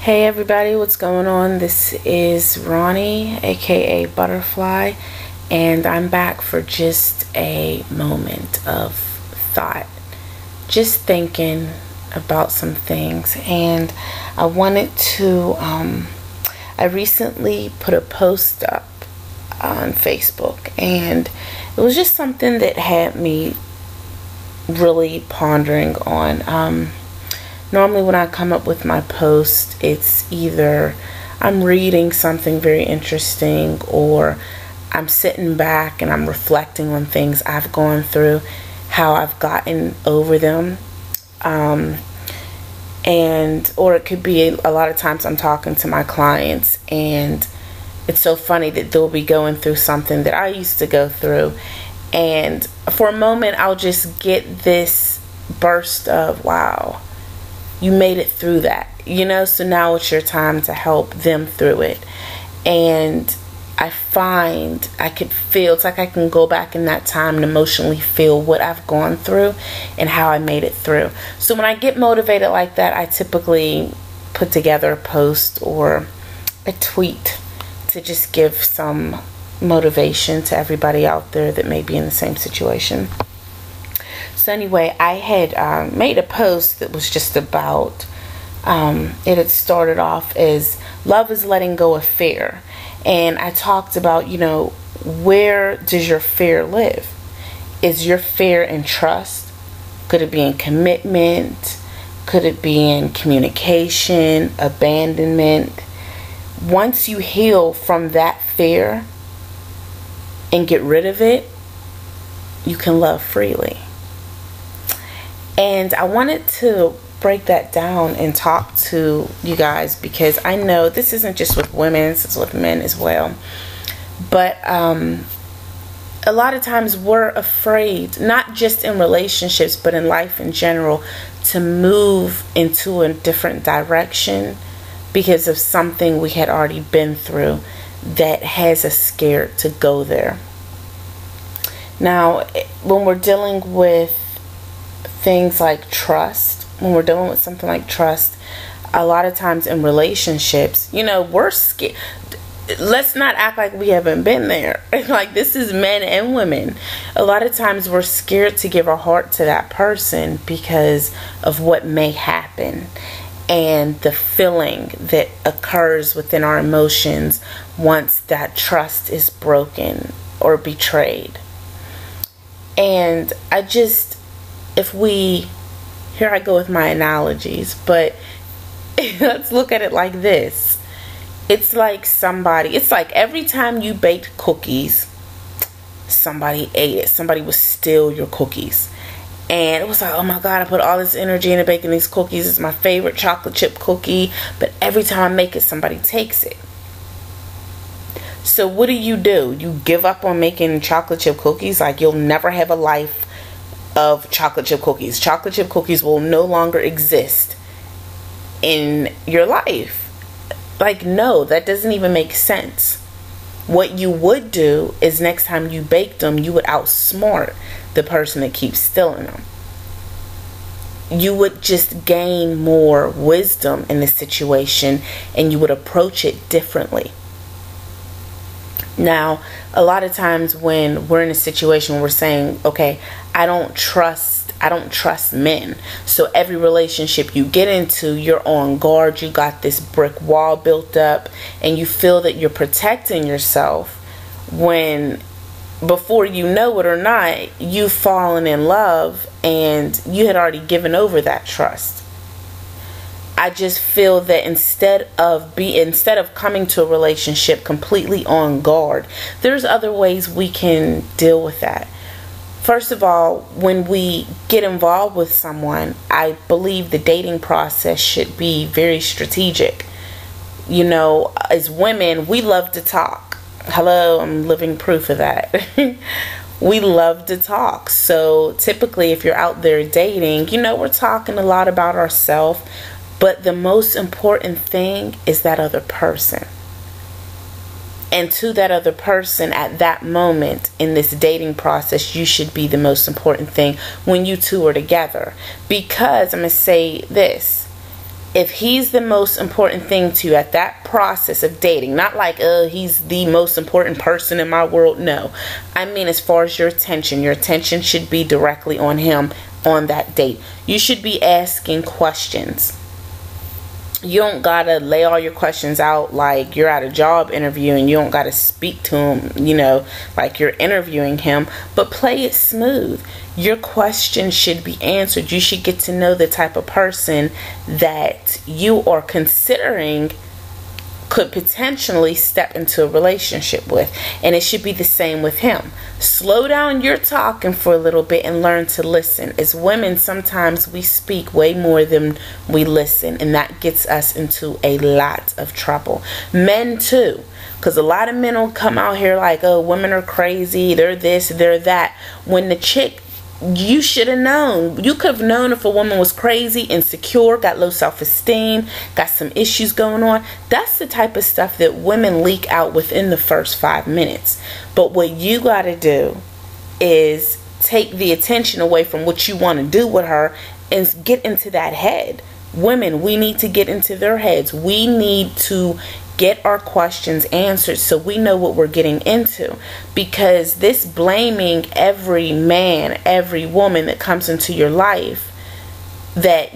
Hey everybody, what's going on? This is Ronnie, aka Butterfly, and I'm back for just a moment of thought. Just thinking about some things, and I wanted to, I recently put a post up on Facebook, and it was just something that had me really pondering on. Normally when I come up with my post, it's either I'm reading something very interesting or I'm sitting back and I'm reflecting on things I've gone through, how I've gotten over them. Or it could be a lot of times I'm talking to my clients, and it's so funny that they'll be going through something that I used to go through. And for a moment, I'll just get this burst of, wow, you made it through that, so now it's your time to help them through it. And I find I could feel, it's like I can go back in that time and emotionally feel what I've gone through and how I made it through. So when I get motivated like that, I typically put together a post or a tweet to just give some motivation to everybody out there that may be in the same situation. So anyway, I had made a post that was just about, it had started off as love is letting go of fear. And I talked about, where does your fear live? Is your fear in trust? Could it be in commitment? Could it be in communication, abandonment? Once you heal from that fear and get rid of it, you can love freely. And I wanted to break that down and talk to you guys, because I know this isn't just with women, it's with men as well. But a lot of times we're afraid, not just in relationships, but in life in general, to move into a different direction because of something we had already been through that has us scared to go there. Now, when we're dealing with things like trust, when we're dealing with something like trust, a lot of times in relationships, we're scared. Let's not act like we haven't been there. Like, this is men and women. A lot of times we're scared to give our heart to that person because of what may happen and the feeling that occurs within our emotions once that trust is broken or betrayed. And here I go with my analogies, but let's look at it like this. It's like every time you baked cookies, somebody ate it. Somebody would steal your cookies. And it was like, oh my God, I put all this energy into baking these cookies. It's my favorite chocolate chip cookie. But every time I make it, somebody takes it. So what do? You give up on making chocolate chip cookies? Like, you'll never have a life of chocolate chip cookies. Chocolate chip cookies will no longer exist in your life. Like, no, that doesn't even make sense. What you would do is next time you baked them, you would outsmart the person that keeps stealing them. You would just gain more wisdom in the situation, and you would approach it differently. Now, a lot of times when we're in a situation where we're saying, okay, I don't trust men. So every relationship you get into, you're on guard. You got this brick wall built up, and you feel that you're protecting yourself when, before you know it or not, you've fallen in love and you had already given over that trust. I just feel that instead of coming to a relationship completely on guard, there's other ways we can deal with that. First of all, when we get involved with someone, I believe the dating process should be very strategic. As women, we love to talk. Hello, I'm living proof of that. We love to talk. So typically, if you're out there dating, we're talking a lot about ourselves. But the most important thing is that other person. And to that other person at that moment in this dating process, you should be the most important thing when you two are together. Because I'm going to say this, If he's the most important thing to you at that process of dating, not like, he's the most important person in my world. No, I mean, as far as your attention should be directly on him on that date. You should be asking questions. You don't gotta lay all your questions out like you're at a job interview, and you don't gotta speak to him, like you're interviewing him, but play it smooth. Your questions should be answered. You should get to know the type of person that you are considering could potentially step into a relationship with. And it should be the same with him. Slow down your talking for a little bit and learn to listen. As women, sometimes we speak way more than we listen, and that gets us into a lot of trouble. Men too, because a lot of men will come out here like, oh, women are crazy, they're this, they're that. When the chick, you should have known. You could have known if a woman was crazy, insecure, got low self-esteem, got some issues going on. That's the type of stuff that women leak out within the first 5 minutes. But what you got to do is take the attention away from what you want to do with her and get into that head. Women, we need to get into their heads. We need to get our questions answered so we know what we're getting into. Because this blaming every man, every woman that comes into your life, that,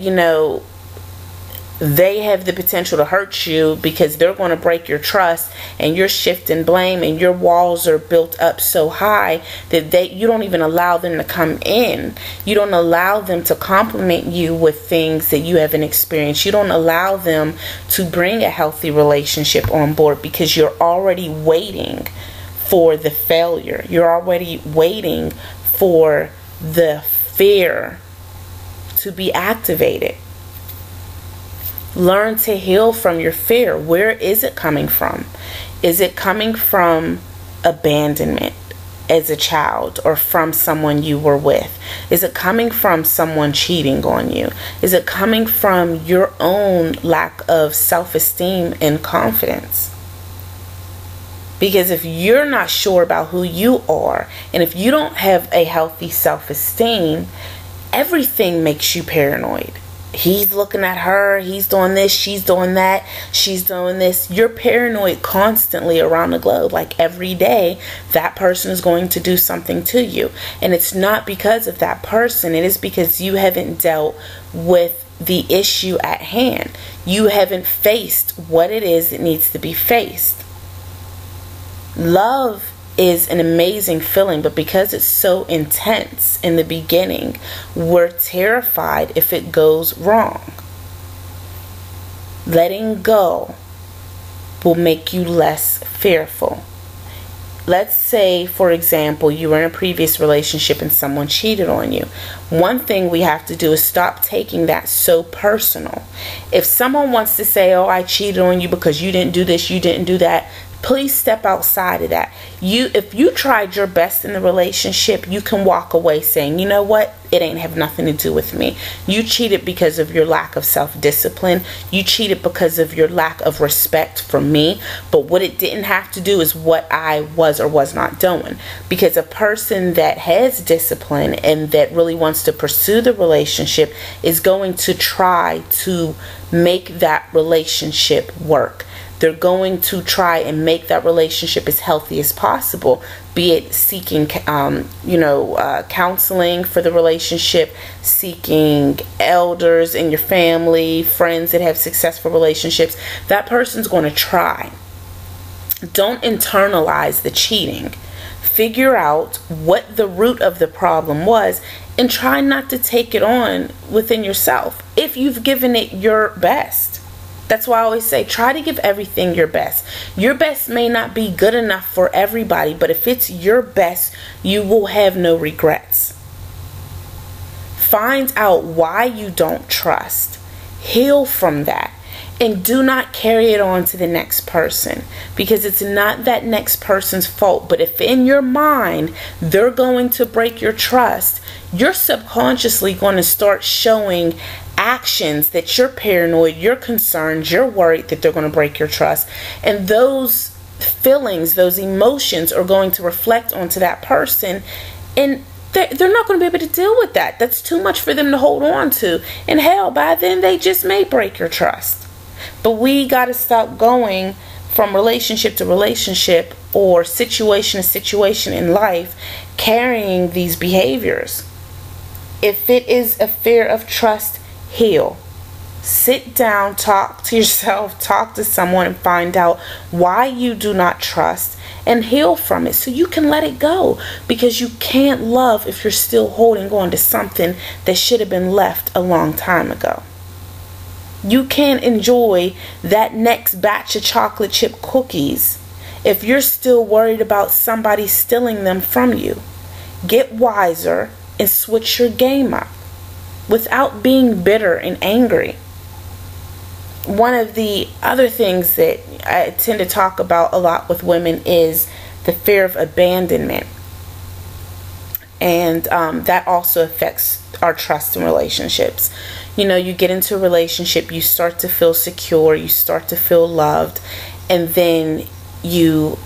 they have the potential to hurt you because they're going to break your trust, and you're shifting blame, and your walls are built up so high that you don't even allow them to come in. You don't allow them to compliment you with things that you haven't experienced. You don't allow them to bring a healthy relationship on board because you're already waiting for the failure. You're already waiting for the fear to be activated. Learn to heal from your fear. Where is it coming from? Is it coming from abandonment as a child, or from someone you were with? Is it coming from someone cheating on you? Is it coming from your own lack of self-esteem and confidence? Because if you're not sure about who you are, and if you don't have a healthy self-esteem, everything makes you paranoid. He's looking at her, he's doing this, she's doing that, she's doing this. You're paranoid constantly around the globe. Like every day, that person is going to do something to you. And it's not because of that person. It is because you haven't dealt with the issue at hand. You haven't faced what it is that needs to be faced. Love is an amazing feeling, but because it's so intense in the beginning, we're terrified if it goes wrong. Letting go will make you less fearful. Let's say, for example, you were in a previous relationship and someone cheated on you. One thing we have to do is stop taking that so personal. If someone wants to say, oh, I cheated on you because you didn't do this, you didn't do that, please step outside of that. If you tried your best in the relationship, you can walk away saying, you know what? It ain't have nothing to do with me. You cheated because of your lack of self-discipline. You cheated because of your lack of respect for me. But what it didn't have to do is what I was or was not doing. Because a person that has discipline and that really wants to pursue the relationship is going to try to make that relationship work. They're going to try and make that relationship as healthy as possible, be it seeking, counseling for the relationship, seeking elders in your family, friends that have successful relationships. That person's going to try. Don't internalize the cheating. Figure out what the root of the problem was and try not to take it on within yourself if you've given it your best. That's why I always say, try to give everything your best. Your best may not be good enough for everybody, but if it's your best, you will have no regrets. Find out why you don't trust. Heal from that. And do not carry it on to the next person, because it's not that next person's fault. But if in your mind they're going to break your trust, you're subconsciously going to start showing actions that you're paranoid, you're concerned, you're worried that they're going to break your trust. And those feelings, those emotions are going to reflect onto that person. And they're not going to be able to deal with that. That's too much for them to hold on to. And hell, by then they just may break your trust. But we got to stop going from relationship to relationship or situation to situation in life carrying these behaviors. If it is a fear of trust, heal. Sit down, talk to yourself, talk to someone, and find out why you do not trust and heal from it so you can let it go. Because you can't love if you're still holding on to something that should have been left a long time ago. You can't enjoy that next batch of chocolate chip cookies if you're still worried about somebody stealing them from you. Get wiser and switch your game up without being bitter and angry. One of the other things that I tend to talk about a lot with women is the fear of abandonment. And that also affects our trust in relationships. You know, you get into a relationship, you start to feel secure, you start to feel loved, and then you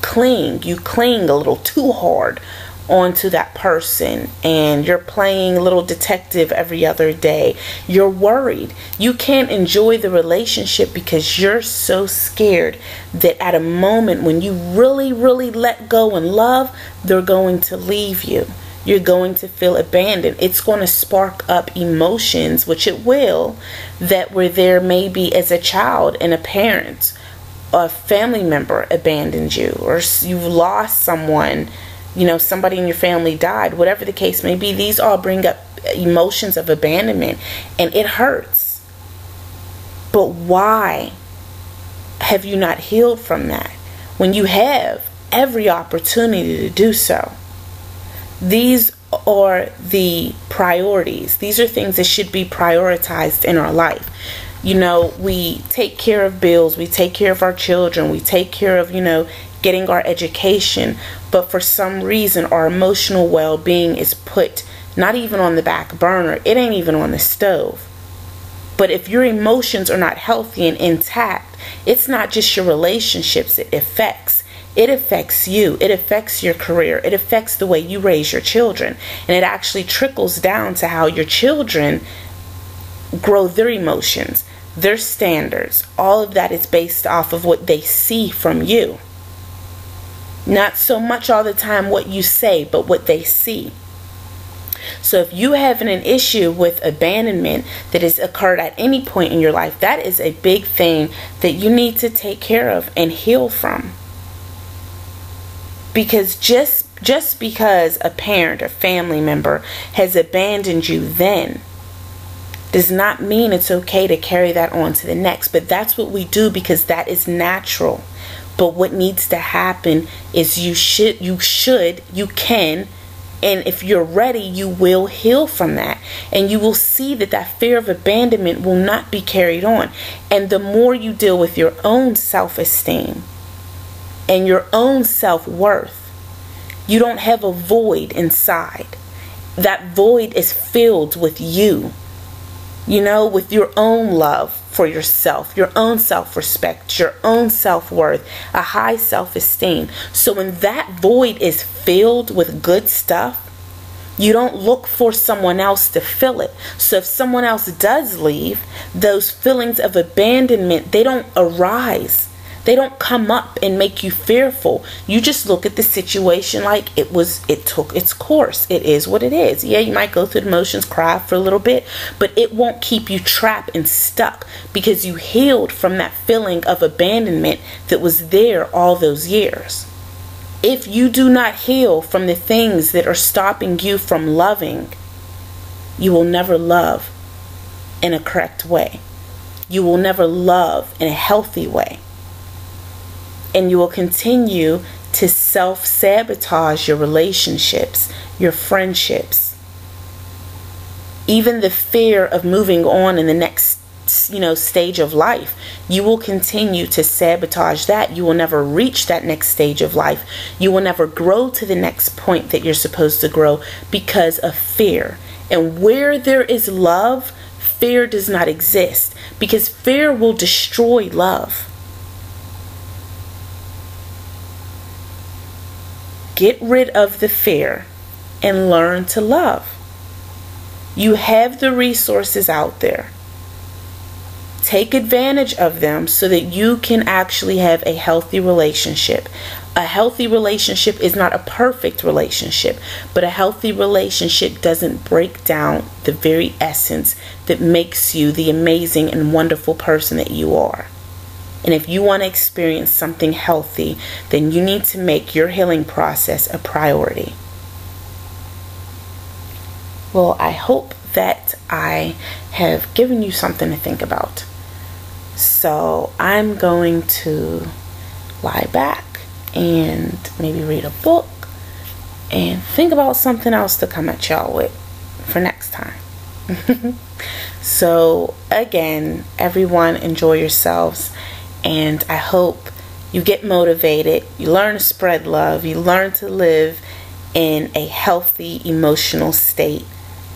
cling a little too hard onto that person, and you're playing little detective every other day. You're worried. You can't enjoy the relationship because you're so scared that at a moment when you really, really let go and love, they're going to leave you. You're going to feel abandoned. It's going to spark up emotions, which it will, that were there maybe as a child and a parent or a family member abandoned you, or you've lost someone. You know, somebody in your family died, whatever the case may be. These all bring up emotions of abandonment, and it hurts. But why have you not healed from that when you have every opportunity to do so? These are the priorities. These are things that should be prioritized in our life. You know, we take care of bills, we take care of our children, we take care of, getting our education, but for some reason our emotional well-being is put not even on the back burner. It ain't even on the stove. But if your emotions are not healthy and intact, it's not just your relationships it affects. It affects you. It affects your career. It affects the way you raise your children. And it actually trickles down to how your children grow their emotions, their standards. All of that is based off of what they see from you. Not so much all the time what you say, but what they see. So if you having an issue with abandonment that has occurred at any point in your life, that is a big thing that you need to take care of and heal from. Because just because a parent or family member has abandoned you then does not mean it's okay to carry that on to the next. But that's what we do because that is natural. But what needs to happen is you can, and if you're ready, you will heal from that. And you will see that that fear of abandonment will not be carried on. And the more you deal with your own self-esteem and your own self-worth, you don't have a void inside. That void is filled with you. With your own love for yourself, your own self-respect, your own self-worth, a high self-esteem. So when that void is filled with good stuff, you don't look for someone else to fill it. So if someone else does leave, those feelings of abandonment, they don't arise. They don't come up and make you fearful. You just look at the situation like it took its course. It is what it is. Yeah, you might go through the motions, cry for a little bit, but it won't keep you trapped and stuck because you healed from that feeling of abandonment that was there all those years. If you do not heal from the things that are stopping you from loving, you will never love in a correct way. You will never love in a healthy way. And you will continue to self-sabotage your relationships, your friendships. Even the fear of moving on in the next, stage of life, you will continue to sabotage that. You will never reach that next stage of life. You will never grow to the next point that you're supposed to grow because of fear. And where there is love, fear does not exist because fear will destroy love. Get rid of the fear and learn to love. You have the resources out there. Take advantage of them so that you can actually have a healthy relationship. A healthy relationship is not a perfect relationship, but a healthy relationship doesn't break down the very essence that makes you the amazing and wonderful person that you are. And if you want to experience something healthy, then you need to make your healing process a priority. Well, I hope that I have given you something to think about. So I'm going to lie back and maybe read a book and think about something else to come at y'all with for next time. So again, everyone, enjoy yourselves, and I hope you get motivated, you learn to spread love, you learn to live in a healthy emotional state,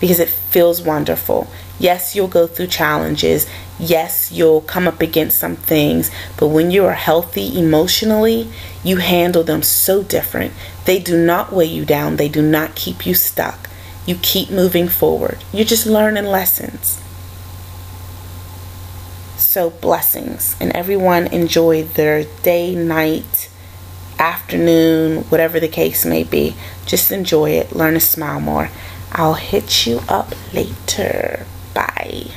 because it feels wonderful. Yes, you'll go through challenges. Yes, you'll come up against some things. But when you are healthy emotionally, you handle them so different. They do not weigh you down. They do not keep you stuck. You keep moving forward. You're just learning lessons. So blessings. And everyone enjoy their day, night, afternoon, whatever the case may be. Just enjoy it. Learn to smile more. I'll hit you up later. Bye.